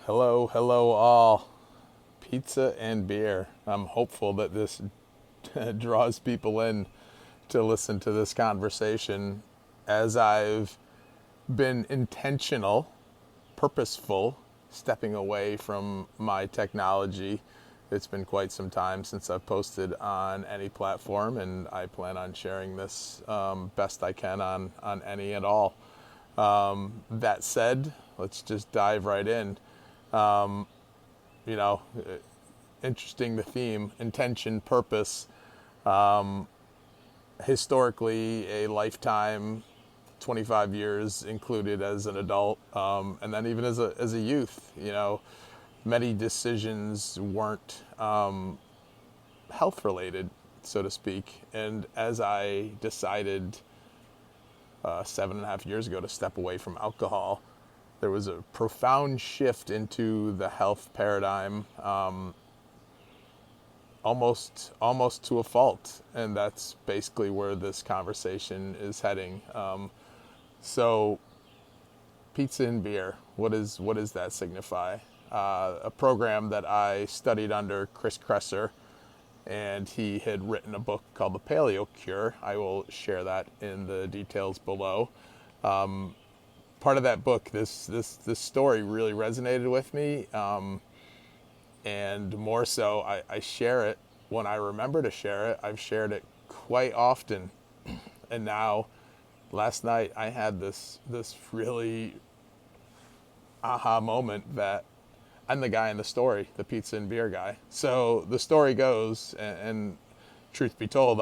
Hello all. Pizza and beer. I'm hopeful that this draws people in to listen to this conversation as I've been intentional, purposeful, stepping away from my technology. It's been quite some time since I've posted on any platform, and I plan on sharing this best I can on any and all. That said, let's just dive right in. You know, interesting the theme, intention, purpose, historically a lifetime, 25 years included as an adult, and then even as a youth, many decisions weren't health related, so to speak. And as I decided 7.5 years ago to step away from alcohol, there was a profound shift into the health paradigm, almost to a fault, and that's basically where this conversation is heading. So, pizza and beer. What does that signify? A program that I studied under Chris Kresser, and he had written a book called The Paleo Cure. I will share that in the details below. Part of that book, this story really resonated with me, and more so, I share it when I remember to share it. I've shared it quite often, and now, last night I had this really aha moment that I'm the guy in the story, the pizza and beer guy. So the story goes, and truth be told,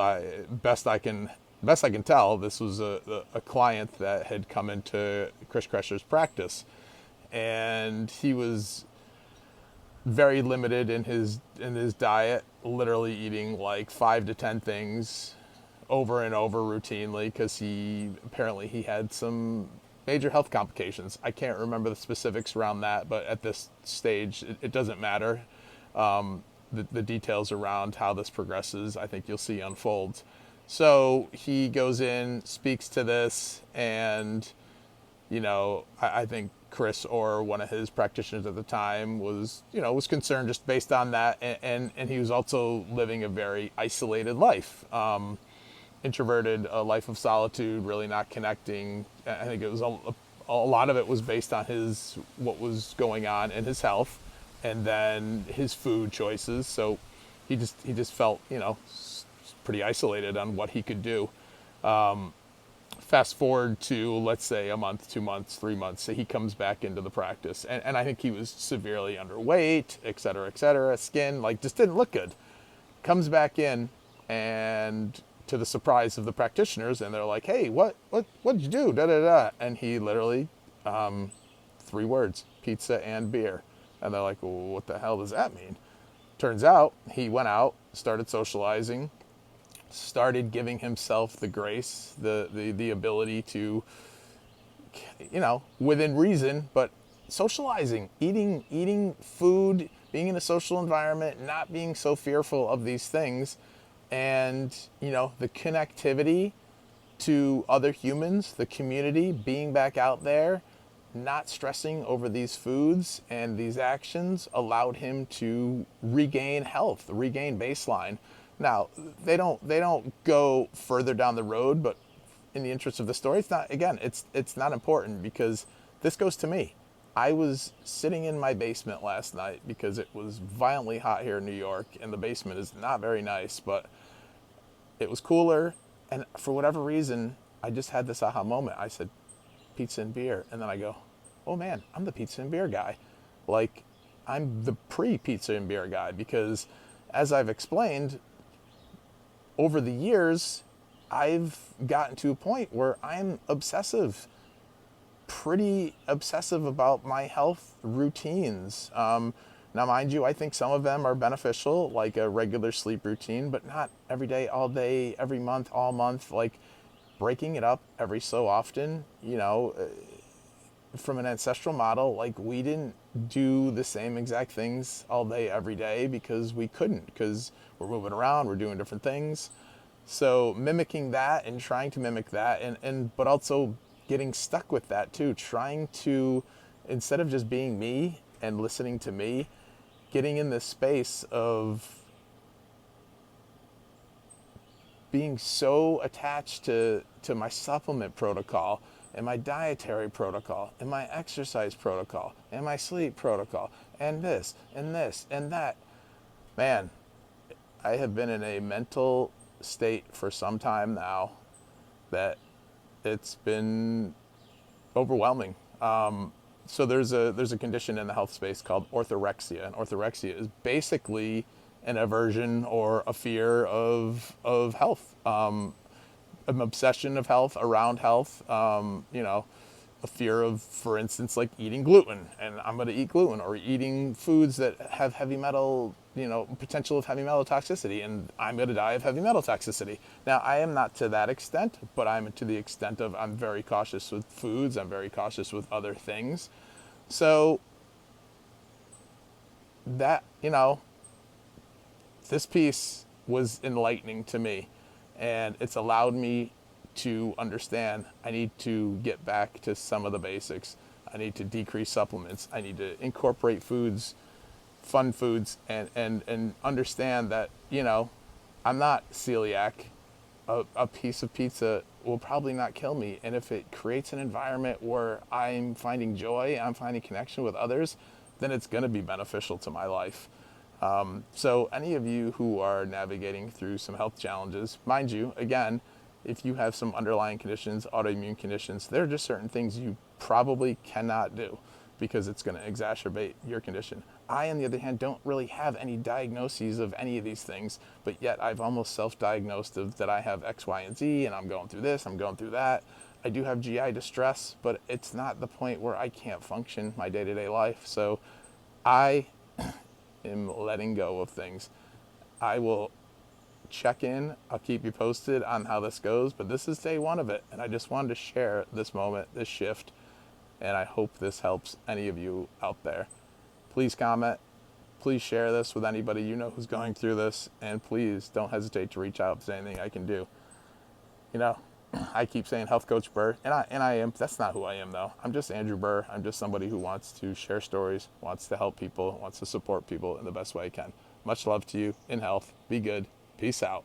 best I can tell, this was a client that had come into Chris Kresser's practice, and he was very limited in his diet, literally eating like 5 to 10 things over and over routinely because he had some major health complications. I can't remember the specifics around that, but at this stage, it doesn't matter. The details around how this progresses, I think you'll see unfolds. So he goes in, speaks to this, and I think Chris or one of his practitioners at the time was concerned just based on that, and he was also living a very isolated life, introverted, a life of solitude, really not connecting. I think it was a lot of it was based on what was going on in his health, and then his food choices. So he just felt pretty isolated on what he could do. Fast forward to, let's say, a month, 2 months, 3 months, so he comes back into the practice. And I think he was severely underweight, et cetera, skin, just didn't look good. Comes back in, and to the surprise of the practitioners, and they're like, hey, what'd you do? Da, da, da. And he literally, 3 words, pizza and beer. And they're like, well, what the hell does that mean? Turns out he went out, started socializing, started giving himself the grace, the ability to, within reason, but socializing, eating food, being in a social environment, not being so fearful of these things, and the connectivity to other humans, the community, being back out there, not stressing over these foods and these actions allowed him to regain health, regain baseline. Now, they don't go further down the road, but in the interest of the story, it's not important because this goes to me. I was sitting in my basement last night because it was violently hot here in New York, and the basement is not very nice, but it was cooler, and for whatever reason, I just had this aha moment. I said, pizza and beer, and then I go, oh man, I'm the pizza and beer guy. I'm the pre-pizza and beer guy because, as I've explained, over the years, I've gotten to a point where I'm pretty obsessive about my health routines. Now, mind you, I think some of them are beneficial, like a regular sleep routine, but not every day, all day, every month, all month. Breaking it up every so often, from an ancestral model, we didn't do the same exact things all day, every day because we couldn't, because we're moving around, we're doing different things. So mimicking that and trying to mimic that, but also getting stuck with that too, trying to, instead of just being me and listening to me, getting in this space of being so attached to my supplement protocol and my dietary protocol and my exercise protocol and my sleep protocol and this and this and that. Man, I have been in a mental state for some time now that it's been overwhelming. So there's a condition in the health space called orthorexia, and orthorexia is basically an aversion or a fear of health, an obsession of health around health. A fear of, for instance, like eating gluten, and I'm going to eat gluten, or eating foods that have heavy metal, potential of heavy metal toxicity, and I'm going to die of heavy metal toxicity. Now, I am not to that extent, but I'm to the extent of I'm very cautious with foods. I'm very cautious with other things. So that, this piece was enlightening to me, and it's allowed me to understand I need to get back to some of the basics. I need to decrease supplements. I need to incorporate foods, fun foods, and understand that, I'm not celiac. A piece of pizza will probably not kill me. And if it creates an environment where I'm finding joy, I'm finding connection with others, then it's going to be beneficial to my life. So any of you who are navigating through some health challenges, mind you, again, if you have some underlying conditions, autoimmune conditions, there are just certain things you probably cannot do because it's going to exacerbate your condition. I, on the other hand, don't really have any diagnoses of any of these things, but yet I've almost self-diagnosed of that I have X, Y, and Z, and I'm going through this, I'm going through that. I do have GI distress, but it's not the point where I can't function my day-to-day life. So I am letting go of things. I will check in. I'll keep you posted on how this goes, but this is day one of it, and I just wanted to share this moment, this shift, and I hope this helps any of you out there. Please comment. Please share this with anybody you know who's going through this, and please don't hesitate to reach out if there's anything I can do. I keep saying Health Coach Burr, and I am. That's not who I am, though. I'm just Andrew Burr. I'm just somebody who wants to share stories, wants to help people, wants to support people in the best way I can. Much love to you. In health. Be good. Peace out.